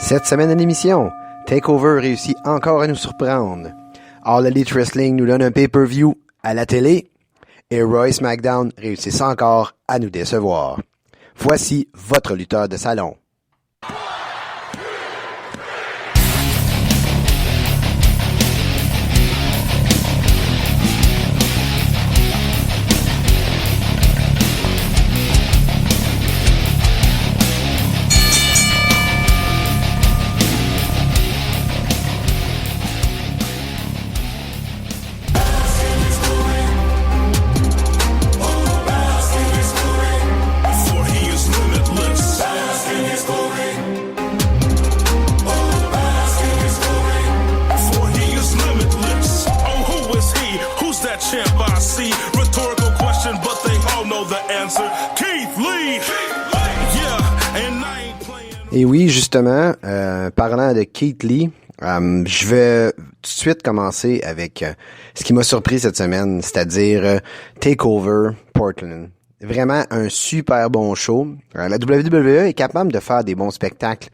Cette semaine à l'émission, TakeOver réussit encore à nous surprendre. All Elite Wrestling nous donne un pay-per-view à la télé et Raw et SmackDown réussissent encore à nous décevoir. Voici votre lutteur de salon. Et oui, justement, parlant de Keith Lee, je vais tout de suite commencer avec ce qui m'a surpris cette semaine, c'est-à-dire TakeOver Portland. Vraiment un super bon show. La WWE est capable de faire des bons spectacles.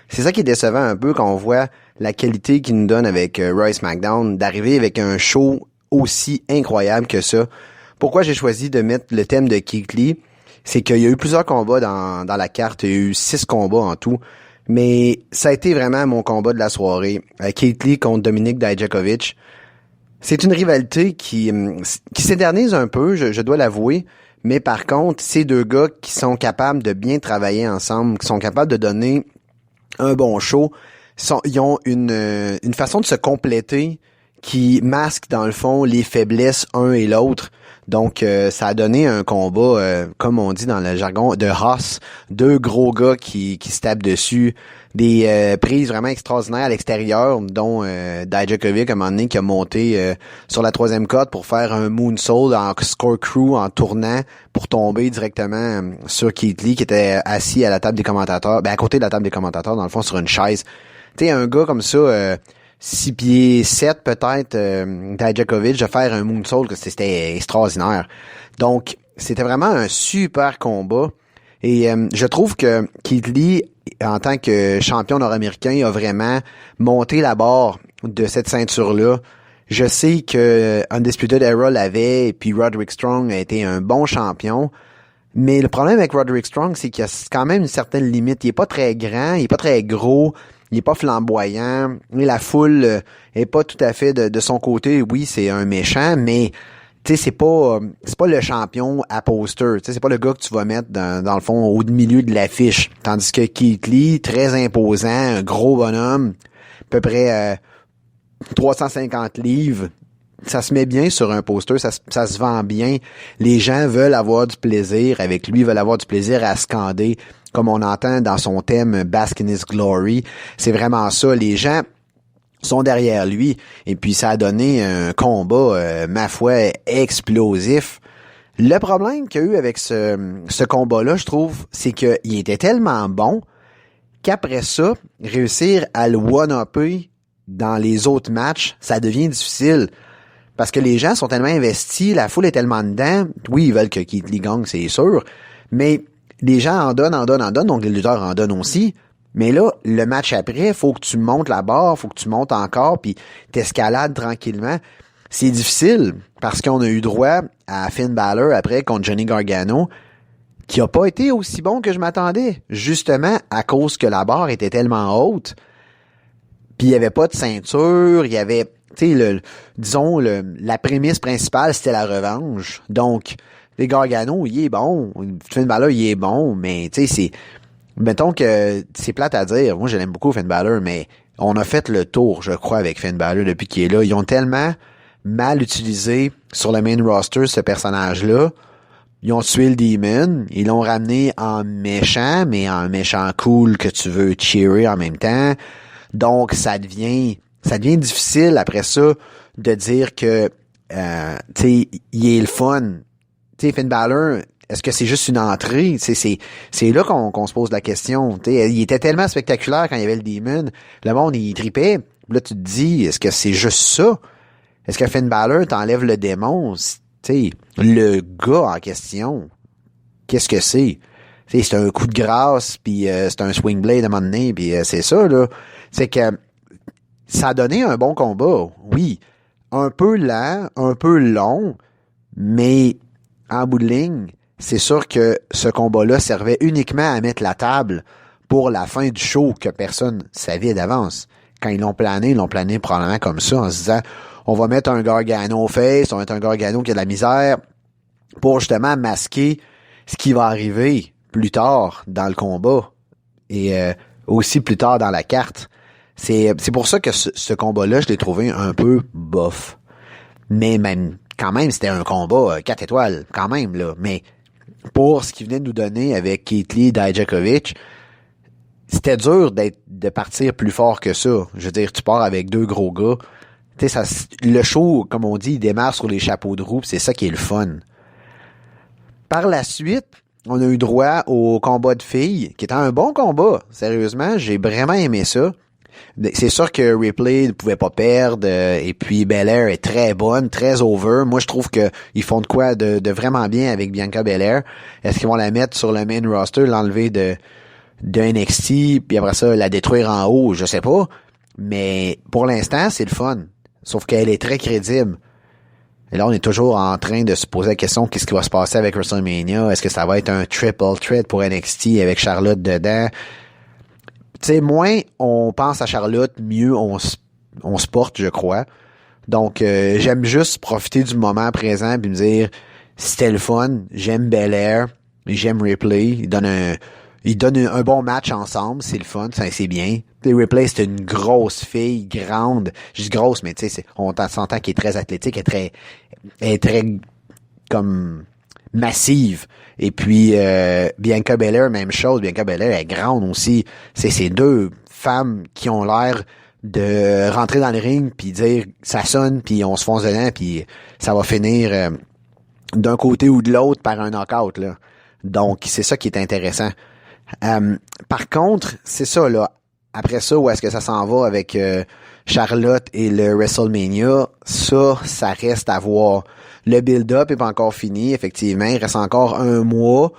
C'est ça qui est décevant un peu quand on voit la qualité qu'ils nous donnent avec Raw et SmackDown, d'arriver avec un show aussi incroyable que ça. Pourquoi j'ai choisi de mettre le thème de Keith Lee? C'est qu'il y a eu plusieurs combats dans la carte. Il y a eu 6 combats en tout. Mais ça a été vraiment mon combat de la soirée. Keith Lee contre Dominik Dijakovic. C'est une rivalité qui s'éternise un peu, je dois l'avouer. Mais par contre, ces deux gars qui sont capables de bien travailler ensemble, qui sont capables de donner un bon show, ils ont une façon de se compléter qui masque dans le fond les faiblesses un et l'autre. Donc, ça a donné un combat, comme on dit dans le jargon, de Haas. Deux gros gars qui se tapent dessus. Des prises vraiment extraordinaires à l'extérieur, dont Dijakovic, à un moment donné, qui a monté sur la 3e corde pour faire un moonsault en score-crew en tournant pour tomber directement sur Keith Lee, qui était assis à la table des commentateurs, à côté de la table des commentateurs, dans le fond, sur une chaise. Tu sais, un gars comme ça... 6 pieds 7 peut-être, Dijakovic, de faire un moonsault, que c'était extraordinaire. Donc, c'était vraiment un super combat. Et je trouve que Keith Lee, en tant que champion nord-américain, a vraiment monté la barre de cette ceinture-là. Je sais que Undisputed Era l'avait, et puis Roderick Strong a été un bon champion. Mais le problème avec Roderick Strong, c'est qu'il y a quand même une certaine limite. Il est pas très grand, il est pas très gros. Il est pas flamboyant, et la foule est pas tout à fait de son côté. Oui, c'est un méchant, mais tu sais, c'est pas le champion à poster. Tu sais, c'est pas le gars que tu vas mettre dans le fond au milieu de l'affiche. Tandis que Keith Lee, très imposant, un gros bonhomme, à peu près 350 livres. Ça se met bien sur un poster, ça se vend bien. Les gens veulent avoir du plaisir avec lui, veulent avoir du plaisir à scander, comme on entend dans son thème Bask in His Glory. C'est vraiment ça. Les gens sont derrière lui. Et puis, ça a donné un combat, ma foi, explosif. Le problème qu'il y a eu avec ce combat-là, je trouve, c'est qu'il était tellement bon qu'après ça, réussir à le one-upper dans les autres matchs, ça devient difficile. Parce que les gens sont tellement investis, la foule est tellement dedans. Oui, ils veulent que Keith Lee gagne, c'est sûr. Mais les gens en donnent, donc les lutteurs en donnent aussi. Mais là, le match après, faut que tu montes la barre, faut que tu montes encore, puis t'escalades tranquillement. C'est difficile, parce qu'on a eu droit à Finn Balor après contre Johnny Gargano, qui a pas été aussi bon que je m'attendais. Justement, à cause que la barre était tellement haute, puis il y avait pas de ceinture, il y avait... Tu sais, la prémisse principale, c'était la revanche. Donc, les Gargano, il est bon. Finn Balor, il est bon, mais tu sais, mettons que c'est plate à dire. Moi, je l'aime beaucoup, Finn Balor, mais on a fait le tour, je crois, avec Finn Balor depuis qu'il est là. Ils ont tellement mal utilisé sur le main roster ce personnage-là. Ils ont tué le Demon. Ils l'ont ramené en méchant, mais en méchant cool que tu veux cheerer en même temps. Donc, ça devient difficile après ça de dire que tu sais, il est le fun. Tu sais, Finn Balor, est-ce que c'est juste une entrée? C'est là qu'on se pose la question. Tu sais, il était tellement spectaculaire quand il y avait le Demon. Le monde, il tripait. Là, tu te dis, est-ce que c'est juste ça? Est-ce que Finn Balor t'enlève le démon? Tu sais, le gars en question, qu'est-ce que c'est? c'est un coup de grâce, puis c'est un swing blade à un moment donné, puis c'est ça, là. C'est que ça a donné un bon combat, oui. Un peu lent, un peu long, mais en bout de ligne, c'est sûr que ce combat-là servait uniquement à mettre la table pour la fin du show que personne savait d'avance. Quand ils l'ont plané probablement comme ça, en se disant, on va mettre un Gargano face, on va mettre un Gargano qui a de la misère, pour justement masquer ce qui va arriver plus tard dans le combat et aussi plus tard dans la carte. C'est pour ça que ce combat-là, je l'ai trouvé un peu bof. Mais même, quand même, c'était un combat 4 étoiles, quand même, là. Mais pour ce qu'il venait de nous donner avec Keith Lee, Dijakovic, c'était dur de partir plus fort que ça. Je veux dire, tu pars avec 2 gros gars. Tu sais, le show, comme on dit, il démarre sur les chapeaux de roue, c'est ça qui est le fun. Par la suite, on a eu droit au combat de filles, qui était un bon combat. Sérieusement, j'ai vraiment aimé ça. C'est sûr que Ripley ne pouvait pas perdre, et puis Belair est très bonne, très over. Moi, je trouve que ils font de quoi de vraiment bien avec Bianca Belair. Est-ce qu'ils vont la mettre sur le main roster, l'enlever de NXT, puis après ça, la détruire en haut? Je sais pas. Mais pour l'instant, c'est le fun. Sauf qu'elle est très crédible. Et là, on est toujours en train de se poser la question, qu'est-ce qui va se passer avec WrestleMania? Est-ce que ça va être un triple threat pour NXT avec Charlotte dedans? Tu sais, moins on pense à Charlotte, mieux on se porte, je crois. Donc, j'aime juste profiter du moment présent puis me dire, c'était le fun, j'aime Belair, j'aime Ripley, ils donnent un bon match ensemble, c'est le fun, c'est bien. Puis Ripley, c'est une grosse fille, grande. Je dis grosse, mais tu sais, on s'entend qu'elle est très athlétique, elle est très comme massive. Et puis Bianca Belair, même chose. Bianca Belair est grande aussi. C'est ces 2 femmes qui ont l'air de rentrer dans le ring puis dire ça sonne puis on se fonce dedans puis ça va finir d'un côté ou de l'autre par un knockout là. Donc c'est ça qui est intéressant. Par contre, c'est ça là. Après ça, où est-ce que ça s'en va avec Charlotte et le WrestleMania? Ça reste à voir. Le build-up est pas encore fini, effectivement. Il reste encore un mois.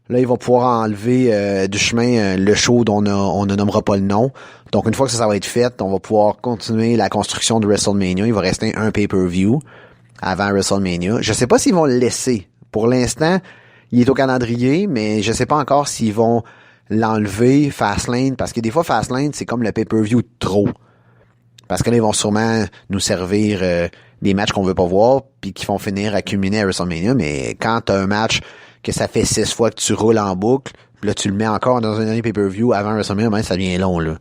Là, il va pouvoir enlever du chemin le show dont on ne nommera pas le nom. Donc, une fois que ça va être fait, on va pouvoir continuer la construction de WrestleMania. Il va rester un pay-per-view avant WrestleMania. Je sais pas s'ils vont le laisser. Pour l'instant, il est au calendrier, mais je sais pas encore s'ils vont l'enlever, Fastlane, parce que des fois, Fastlane, c'est comme le pay-per-view de trop. Parce que là, ils vont sûrement nous servir des matchs qu'on veut pas voir, puis qui vont finir à culminer à WrestleMania, mais quand t'as un match que ça fait 6 fois que tu roules en boucle, là, tu le mets encore dans un dernier pay-per-view avant WrestleMania, ben, ça devient long, là.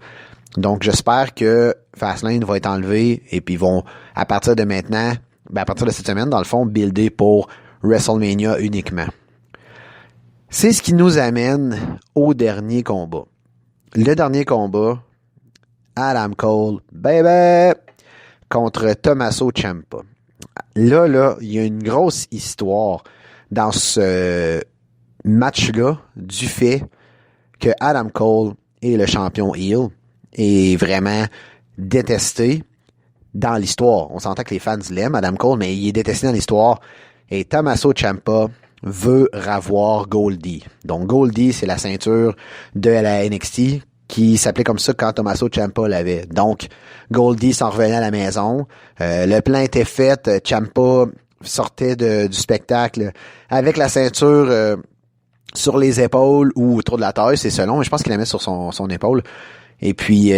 Donc, j'espère que Fastlane va être enlevé, et puis ils vont, à partir de maintenant, à partir de cette semaine, dans le fond, builder pour WrestleMania uniquement. C'est ce qui nous amène au dernier combat. Le dernier combat, Adam Cole, baby, contre Tommaso Ciampa. Là, il y a une grosse histoire dans ce match-là du fait que Adam Cole est le champion heel et vraiment détesté dans l'histoire. On s'entend que les fans l'aiment, Adam Cole, mais il est détesté dans l'histoire. Et Tommaso Ciampa veut ravoir Goldie. Donc Goldie, c'est la ceinture de la NXT qui s'appelait comme ça quand Tommaso Ciampa l'avait. Donc Goldie s'en revenait à la maison. Le plan était fait. Ciampa sortait du spectacle avec la ceinture sur les épaules ou autour de la taille, c'est selon. Je pense qu'il la met sur son épaule. Et puis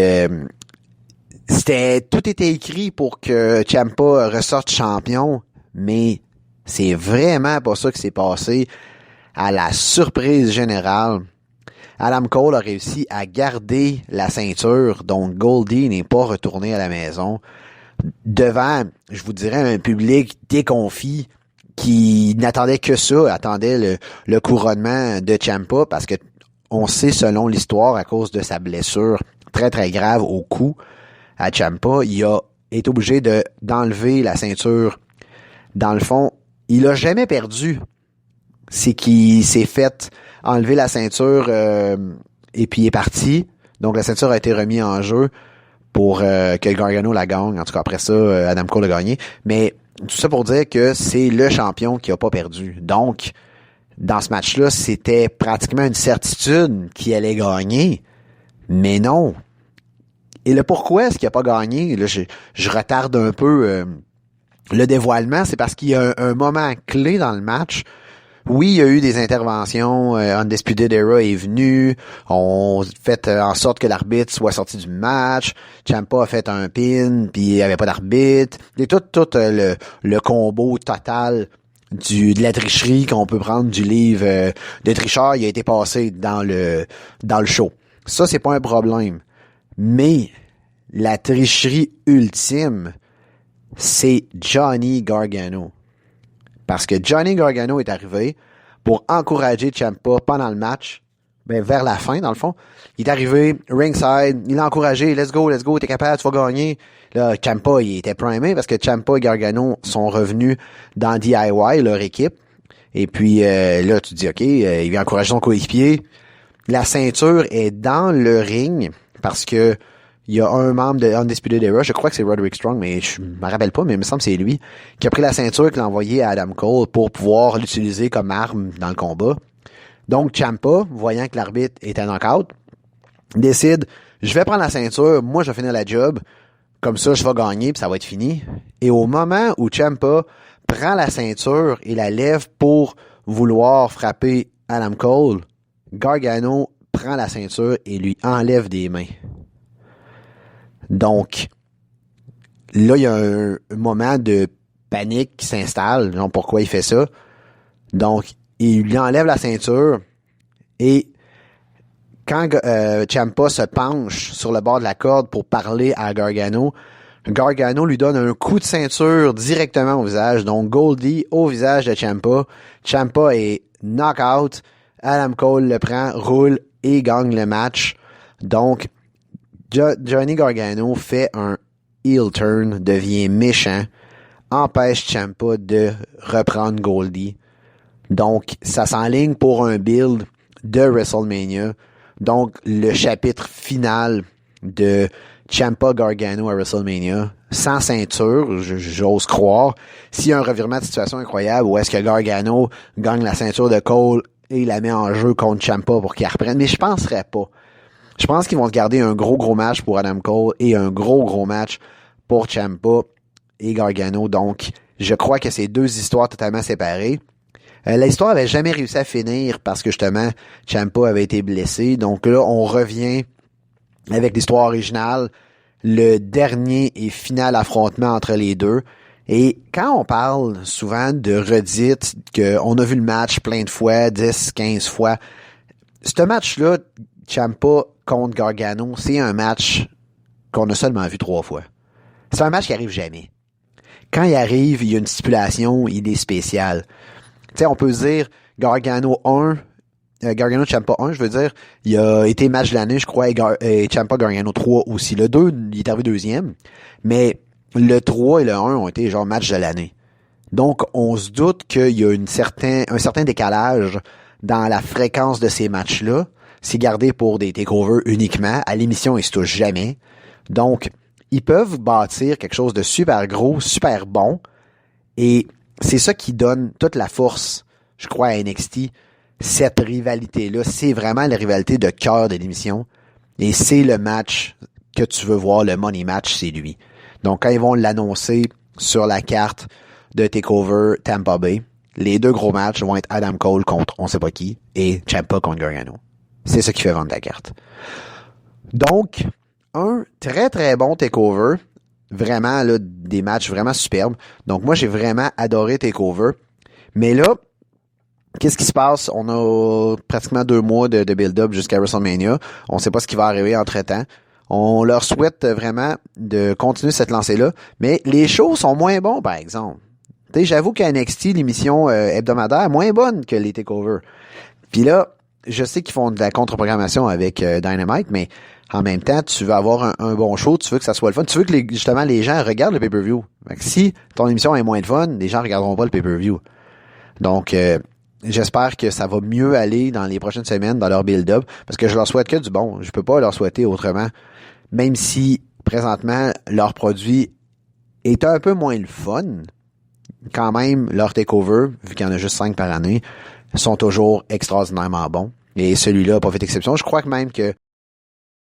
tout était écrit pour que Ciampa ressorte champion, mais c'est vraiment pas ça qui s'est passé. À la surprise générale, Adam Cole a réussi à garder la ceinture, donc Goldie n'est pas retourné à la maison. Devant, je vous dirais, un public déconfit qui n'attendait que ça, attendait le couronnement de Ciampa, parce que on sait, selon l'histoire, à cause de sa blessure très très grave au cou à Ciampa, il a été obligé d'enlever la ceinture. Dans le fond, il a jamais perdu. C'est qu'il s'est fait enlever la ceinture et puis il est parti. Donc la ceinture a été remise en jeu pour que Gargano la gagne. En tout cas, après ça, Adam Cole a gagné. Mais tout ça pour dire que c'est le champion qui a pas perdu. Donc, dans ce match-là, c'était pratiquement une certitude qu'il allait gagner. Mais non. Et le pourquoi est-ce qu'il n'a pas gagné? Là, je retarde un peu le dévoilement. C'est parce qu'il y a un moment clé dans le match. Oui, il y a eu des interventions. Undisputed Era est venu. On fait en sorte que l'arbitre soit sorti du match. Ciampa a fait un pin, puis il n'y avait pas d'arbitre. Et tout le combo total de la tricherie qu'on peut prendre du livre de tricheur, il a été passé dans le show. Ça, c'est pas un problème. Mais la tricherie ultime, c'est Johnny Gargano. Parce que Johnny Gargano est arrivé pour encourager Ciampa pendant le match, vers la fin, dans le fond. Il est arrivé ringside, il l'a encouragé, let's go, t'es capable, tu vas gagner. Là, Ciampa, il était primé parce que Ciampa et Gargano sont revenus dans DIY, leur équipe. Et puis là, tu te dis, OK, il vient encourager son coéquipier. La ceinture est dans le ring parce que il y a un membre de Undisputed Era, je crois que c'est Roderick Strong, mais je me rappelle pas, mais il me semble que c'est lui, qui a pris la ceinture et qui l'a envoyée à Adam Cole pour pouvoir l'utiliser comme arme dans le combat. Donc, Ciampa, voyant que l'arbitre était knock-out, décide, je vais prendre la ceinture, moi je vais finir la job, comme ça je vais gagner puis ça va être fini. Et au moment où Ciampa prend la ceinture et la lève pour vouloir frapper Adam Cole, Gargano prend la ceinture et lui enlève des mains. Donc, là, il y a un moment de panique qui s'installe. Donc, pourquoi il fait ça? Donc, il lui enlève la ceinture et quand Ciampa se penche sur le bord de la corde pour parler à Gargano, Gargano lui donne un coup de ceinture directement au visage. Donc, Goldie au visage de Ciampa. Ciampa est knock-out. Adam Cole le prend, roule et gagne le match. Donc, Johnny Gargano fait un heel turn, devient méchant, empêche Ciampa de reprendre Goldie. Donc, ça s'enligne pour un build de WrestleMania. Donc, le chapitre final de Ciampa Gargano à WrestleMania, sans ceinture, j'ose croire. S'il y a un revirement de situation incroyable, où est-ce que Gargano gagne la ceinture de Cole et la met en jeu contre Ciampa pour qu'il reprenne, mais je penserais pas. Je pense qu'ils vont se garder un gros match pour Adam Cole et un gros match pour Ciampa et Gargano. Donc, je crois que c'est deux histoires totalement séparées. L'histoire avait jamais réussi à finir parce que justement, Ciampa avait été blessé. Donc là, on revient avec l'histoire originale, le dernier et final affrontement entre les deux. Et quand on parle souvent de redites, qu'on a vu le match plein de fois, 10, 15 fois, ce match-là, Ciampa contre Gargano, c'est un match qu'on a seulement vu 3 fois. C'est un match qui arrive jamais. Quand il arrive, il y a une stipulation, il est spécial. Tu sais, on peut se dire Gargano Ciampa 1, je veux dire, il a été match de l'année, je crois, et Ciampa Gargano 3 aussi. Le 2, il est arrivé deuxième, mais le 3 et le 1 ont été genre match de l'année. Donc, on se doute qu'il y a un certain décalage dans la fréquence de ces matchs-là. C'est gardé pour des takeovers uniquement. À l'émission, ils se touchent jamais. Donc, ils peuvent bâtir quelque chose de super gros, super bon. Et c'est ça qui donne toute la force, je crois, à NXT. Cette rivalité-là, c'est vraiment la rivalité de cœur de l'émission. Et c'est le match que tu veux voir, le money match, c'est lui. Donc, quand ils vont l'annoncer sur la carte de TakeOver Tampa Bay, les deux gros matchs vont être Adam Cole contre on sait pas qui et Ciampa contre Gargano. C'est ça qui fait vendre la carte. Donc, un très bon TakeOver. Vraiment, là, des matchs vraiment superbes. Donc, moi, j'ai vraiment adoré TakeOver. Mais là, qu'est-ce qui se passe? On a pratiquement 2 mois de build-up jusqu'à WrestleMania. On sait pas ce qui va arriver entre-temps. On leur souhaite vraiment de continuer cette lancée-là. Mais les shows sont moins bons, par exemple. Tu sais, j'avoue qu'à NXT, l'émission hebdomadaire est moins bonne que les TakeOver. Puis là, je sais qu'ils font de la contre-programmation avec Dynamite, mais en même temps, tu veux avoir un bon show, tu veux que ça soit le fun, tu veux que justement les gens regardent le pay-per-view. Fait que si ton émission est moins de fun, les gens regarderont pas le pay-per-view. Donc, j'espère que ça va mieux aller dans les prochaines semaines dans leur build-up, parce que je leur souhaite que du bon. Je peux pas leur souhaiter autrement, même si présentement leur produit est un peu moins le fun. Quand même, leur takeover, vu qu'il y en a juste 5 par année, sont toujours extraordinairement bons. Et celui-là n'a pas fait exception. Je crois que même que